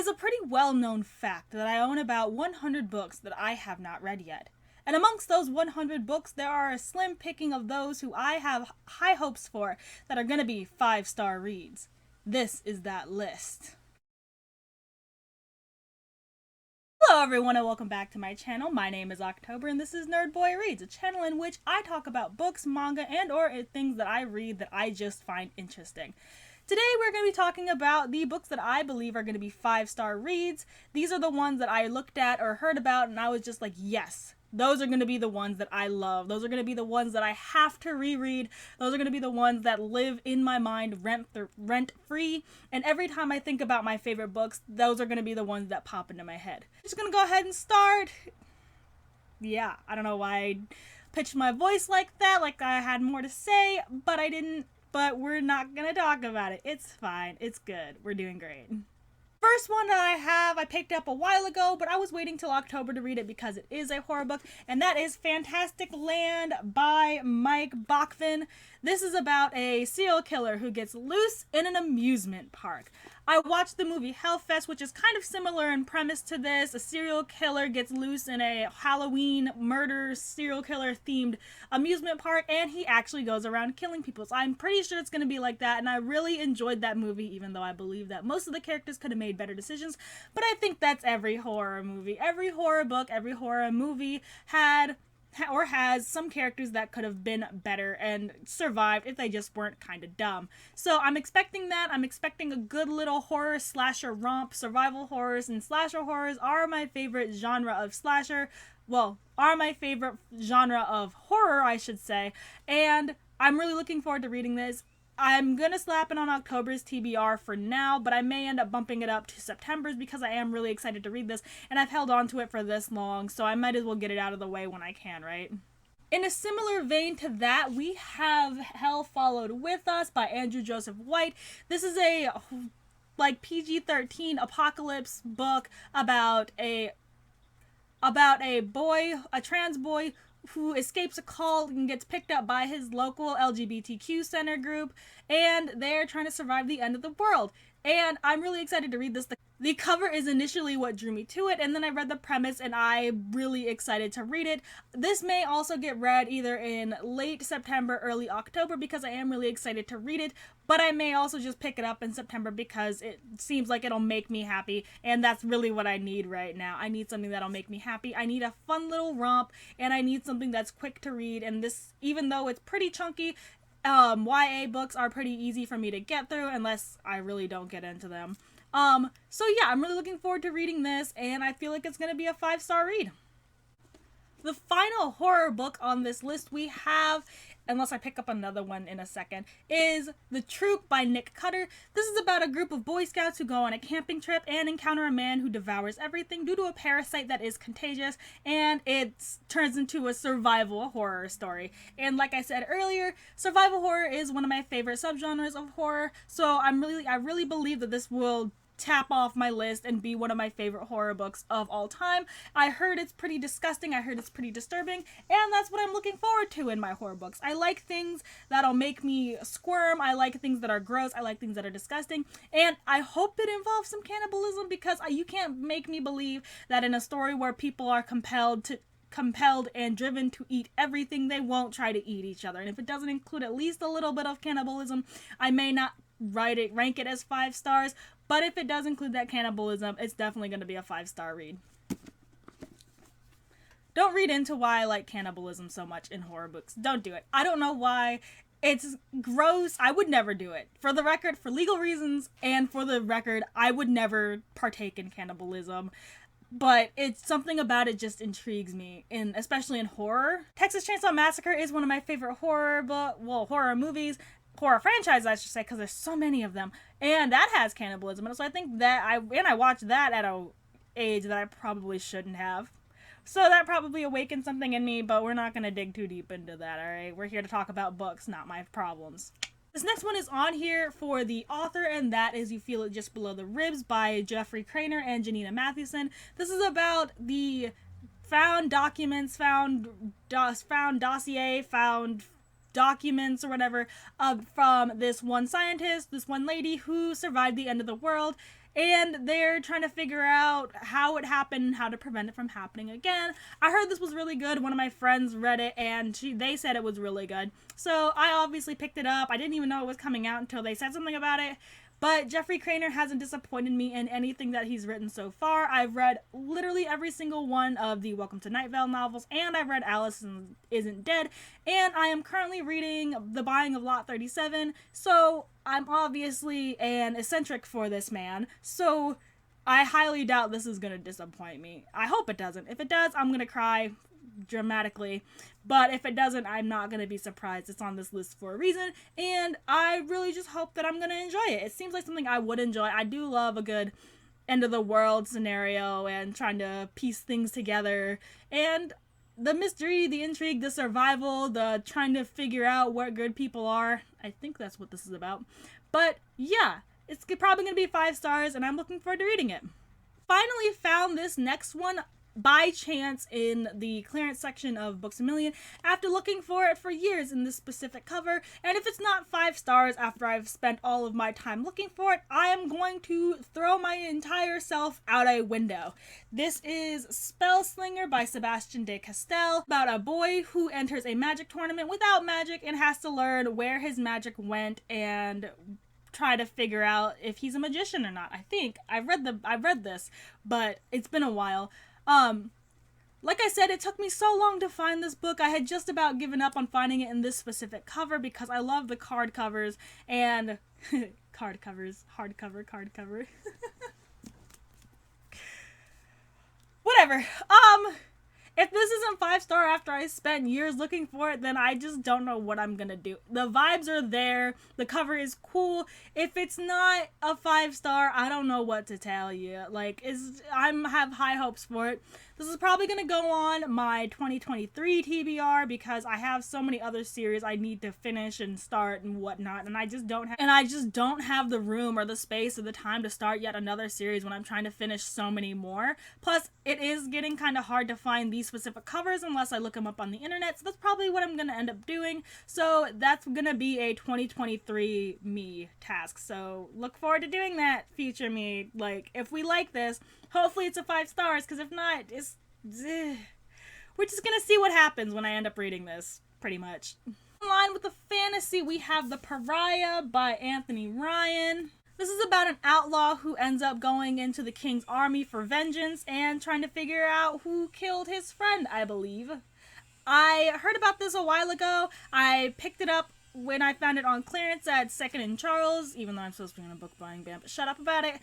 is a pretty well-known fact that I own about 100 books that I have not read yet. And amongst those 100 books, there are a slim picking of those who I have high hopes for that are going to be 5-star reads. This is that list. Hello everyone and welcome back to my channel. My name is October and this is Nerd Boy Reads, a channel in which I talk about books, manga, and or things that I read that I just find interesting. Today we're going to be talking about the books that I believe are going to be 5-star reads. These are the ones that I looked at or heard about and I was just like, yes, those are going to be the ones that I love. Those are going to be the ones that I have to reread. Those are going to be the ones that live in my mind rent free. And every time I think about my favorite books, those are going to be the ones that pop into my head. I'm just going to go ahead and start. Yeah, I don't know why I pitched my voice like that, like I had more to say, but I didn't. But we're not going to talk about it. It's fine. It's good. We're doing great. First one that I picked up a while ago, but I was waiting till October to read it because it is a horror book, and that is Fantastic Land by Mike Bachman. This is about a serial killer who gets loose in an amusement park. I watched the movie Hellfest, which is kind of similar in premise to this. A serial killer gets loose in a Halloween murder serial killer themed amusement park, and he actually goes around killing people. So I'm pretty sure it's going to be like that, and I really enjoyed that movie, even though I believe that most of the characters could have made better decisions. But I think that's every horror movie. Every horror book, every horror movie had or has some characters that could have been better and survived if they just weren't kind of dumb. So I'm expecting that. I'm expecting a good little horror slasher romp. Survival horrors and slasher horrors are my favorite genre of slasher. Well, are my favorite genre of horror, I should say. And I'm really looking forward to reading this. I'm going to slap it on October's TBR for now, but I may end up bumping it up to September's because I am really excited to read this, and I've held on to it for this long, so I might as well get it out of the way when I can, right? In a similar vein to that, we have Hell Followed With Us by Andrew Joseph White. This is a PG-13 apocalypse book about a trans boy who escapes a cult and gets picked up by his local LGBTQ center group, and they're trying to survive the end of the world. And I'm really excited to read this. The cover is initially what drew me to it, and then I read the premise and I'm really excited to read it. This may also get read either in late September, early October, because I am really excited to read it, but I may also just pick it up in September because it seems like it'll make me happy, and that's really what I need right now. I need something that'll make me happy. I need a fun little romp, and I need something that's quick to read, and this, even though it's pretty chunky, YA books are pretty easy for me to get through unless I really don't get into them. So yeah, I'm really looking forward to reading this, and I feel like it's going to be a 5-star read. The final horror book on this list we have, unless I pick up another one in a second, is The Troop by Nick Cutter. This is about a group of Boy Scouts who go on a camping trip and encounter a man who devours everything due to a parasite that is contagious, and it turns into a survival horror story. And like I said earlier, survival horror is one of my favorite subgenres of horror, so I really believe that this will tap off my list and be one of my favorite horror books of all time. I heard it's pretty disgusting, I heard it's pretty disturbing, and that's what I'm looking forward to in my horror books. I like things that'll make me squirm, I like things that are gross, I like things that are disgusting, and I hope it involves some cannibalism because you can't make me believe that in a story where people are compelled and driven to eat everything, they won't try to eat each other. And if it doesn't include at least a little bit of cannibalism, I may not rank it as 5 stars, but if it does include that cannibalism, it's definitely going to be a 5-star read. Don't read into why I like cannibalism so much in horror books. Don't do it. I don't know why. It's gross. I would never do it. For the record, for legal reasons, and for the record, I would never partake in cannibalism. But it's something about it just intrigues me, especially in horror. Texas Chainsaw Massacre is one of my favorite horror movies. Horror franchise, I should say, because there's so many of them, and that has cannibalism, and so I think that I watched that at an age that I probably shouldn't have, so that probably awakened something in me, but we're not going to dig too deep into that, alright? We're here to talk about books, not my problems. This next one is on here for the author, and that is You Feel It Just Below the Ribs by Jeffrey Craner and Janina Mathewson. This is about the found documents, found documents or whatever from this one scientist, this one lady who survived the end of the world, and they're trying to figure out how it happened and how to prevent it from happening again. I heard this was really good. One of my friends read it, and they said it was really good. So I obviously picked it up. I didn't even know it was coming out until they said something about it. But Jeffrey Cranor hasn't disappointed me in anything that he's written so far. I've read literally every single one of the Welcome to Night Vale novels, and I've read Alice Isn't Dead, and I am currently reading The Buying of Lot 37, so I'm obviously an eccentric for this man, so I highly doubt this is going to disappoint me. I hope it doesn't. If it does, I'm going to cry dramatically, but if it doesn't, I'm not going to be surprised. It's on this list for a reason, and I really just hope that I'm going to enjoy it. It seems like something I would enjoy. I do love a good end of the world scenario and trying to piece things together, and the mystery, the intrigue, the survival, the trying to figure out where good people are. I think that's what this is about. But yeah, it's probably going to be 5 stars, and I'm looking forward to reading it. Finally found this next one by chance in the clearance section of Books A Million after looking for it for years in this specific cover, and if it's not 5 stars after I've spent all of my time looking for it, I am going to throw my entire self out a window. This is Spellslinger by Sebastian de Castel, about a boy who enters a magic tournament without magic and has to learn where his magic went and try to figure out if he's a magician or not. I think I've read this, but it's been a while. Like I said, it took me so long to find this book. I had just about given up on finding it in this specific cover because I love the card covers and hardcover. Whatever. If this isn't 5 star after I spent years looking for it, then I just don't know what I'm gonna do. The vibes are there. The cover is cool. If it's not a 5 star, I don't know what to tell you. Like, I have high hopes for it. This is probably gonna go on my 2023 TBR because I have so many other series I need to finish and start and whatnot, and I just don't have the room or the space or the time to start yet another series when I'm trying to finish so many more. Plus, it is getting kind of hard to find these specific covers unless I look them up on the internet, so that's probably what I'm gonna end up doing. So that's gonna be a 2023 me task. So look forward to doing that, future me. Like, if we like this, hopefully it's a 5 stars, because if not, we're just gonna see what happens when I end up reading this, pretty much. In line with the fantasy, we have The Pariah by Anthony Ryan. This is about an outlaw who ends up going into the king's army for vengeance and trying to figure out who killed his friend, I believe. I heard about this a while ago. I picked it up when I found it on clearance at Second and Charles, even though I'm supposed to be in a book buying ban, but shut up about it.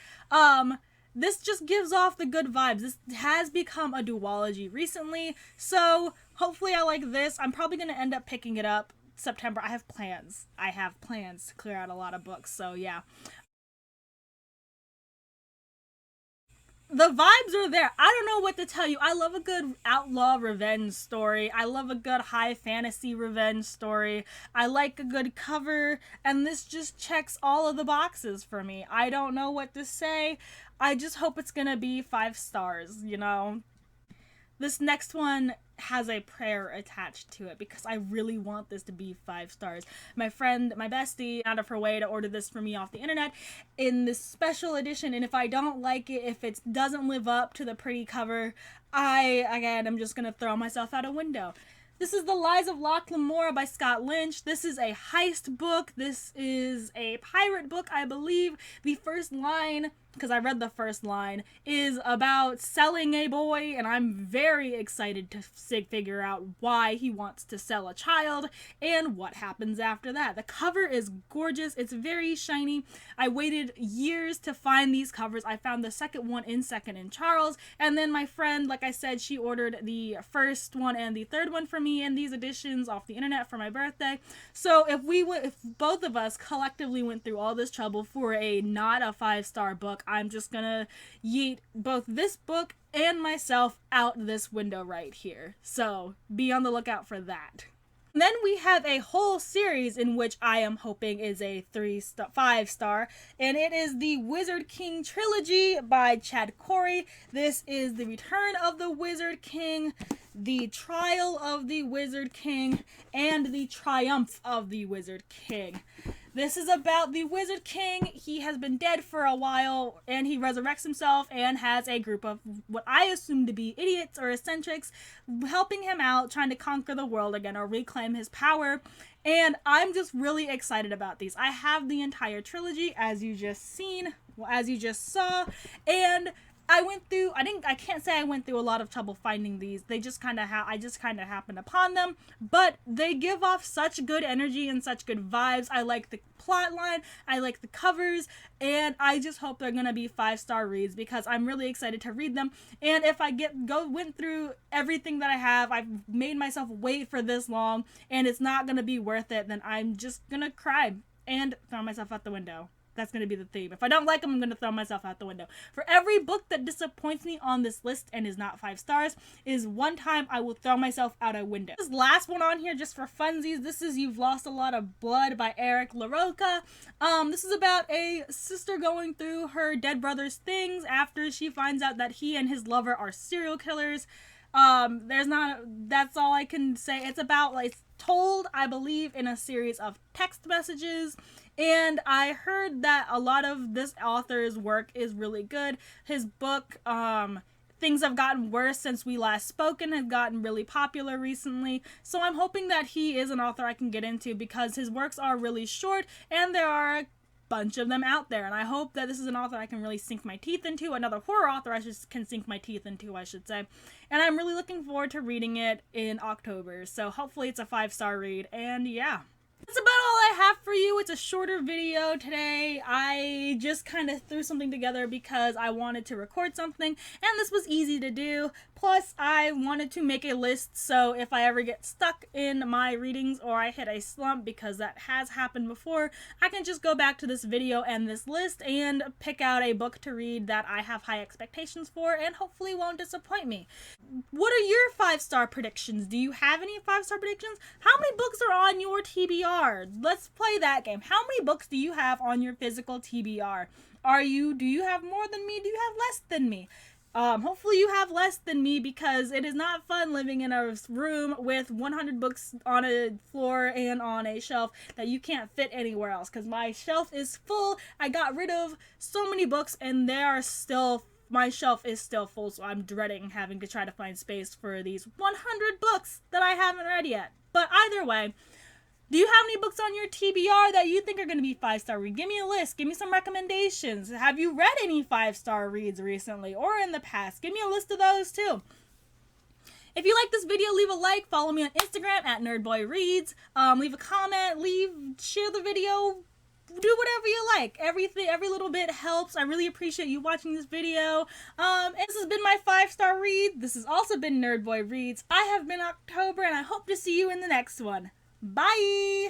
This just gives off the good vibes. This has become a duology recently, so hopefully I like this. I'm probably going to end up picking it up September. I have plans to clear out a lot of books, so yeah. The vibes are there. I don't know what to tell you. I love a good outlaw revenge story. I love a good high fantasy revenge story. I like a good cover, and this just checks all of the boxes for me. I don't know what to say. I just hope it's gonna be 5 stars, you know? This next one has a prayer attached to it because I really want this to be 5 stars. My friend, my bestie, out of her way to order this for me off the internet in this special edition, and if I don't like it, if it doesn't live up to the pretty cover, I'm just gonna throw myself out a window. This is The Lies of Loch, Lamora by Scott Lynch. This is a heist book. This is a pirate book, I believe. The first line, because I read the first line, is about selling a boy, and I'm very excited to figure out why he wants to sell a child and what happens after that. The cover is gorgeous. It's very shiny. I waited years to find these covers. I found the second one in Second and Charles, and then my friend, like I said, she ordered the first one and the third one for me in these editions off the internet for my birthday. So if both of us collectively went through all this trouble for a not a 5-star book, I'm just gonna yeet both this book and myself out this window right here. So be on the lookout for that. And then we have a whole series in which I am hoping is a 5 star, and it is the Wizard King Trilogy by Chad Cory. This is the Return of the Wizard King, the Trial of the Wizard King, and the Triumph of the Wizard King. This is about the Wizard King. He has been dead for a while, and he resurrects himself and has a group of what I assume to be idiots or eccentrics helping him out, trying to conquer the world again or reclaim his power. And I'm just really excited about these. I have the entire trilogy, as you just saw, and I can't say I went through a lot of trouble finding these. They just kind of I just kind of happened upon them, but they give off such good energy and such good vibes. I like the plot line, I like the covers, and I just hope they're gonna be 5-star reads because I'm really excited to read them. And if I went through everything that I have, I've made myself wait for this long, and it's not gonna be worth it, then I'm just gonna cry and throw myself out the window. That's going to be the theme. If I don't like them, I'm going to throw myself out the window. For every book that disappoints me on this list and is not 5 stars is one time I will throw myself out a window. This last one on here, just for funsies, this is You've Lost a Lot of Blood by Larocca. This is about a sister going through her dead brother's things after she finds out that he and his lover are serial killers. That's all I can say. It's about, like, told, I believe, in a series of text messages. And I heard that a lot of this author's work is really good. His book, Things Have Gotten Worse Since We Last Spoken, has gotten really popular recently. So I'm hoping that he is an author I can get into because his works are really short and there are a bunch of them out there. And I hope that this is an author I can really sink my teeth into. Another horror author can sink my teeth into, I should say. And I'm really looking forward to reading it in October. So hopefully it's a 5-star read. And yeah. That's about all I have for you. It's a shorter video today. I just kind of threw something together because I wanted to record something, and this was easy to do. Plus, I wanted to make a list so if I ever get stuck in my readings or I hit a slump, because that has happened before, I can just go back to this video and this list and pick out a book to read that I have high expectations for and hopefully won't disappoint me. What are your 5-star predictions? Do you have any 5-star predictions? How many books are on your TBR? Let's play that game. How many books do you have on your physical TBR? Do you have more than me? Do you have less than me? Hopefully you have less than me because it is not fun living in a room with 100 books on a floor and on a shelf that you can't fit anywhere else because my shelf is full. I got rid of so many books and my shelf is still full, so I'm dreading having to try to find space for these 100 books that I haven't read yet. But either way, do you have any books on your TBR that you think are going to be 5-star read? Give me a list. Give me some recommendations. Have you read any 5-star reads recently or in the past? Give me a list of those too. If you like this video, leave a like. Follow me on Instagram at NerdBoyReads. Leave a comment. Share the video. Do whatever you like. Every little bit helps. I really appreciate you watching this video. And this has been my 5-star read. This has also been Nerd Boy Reads. I have been October, and I hope to see you in the next one. Bye!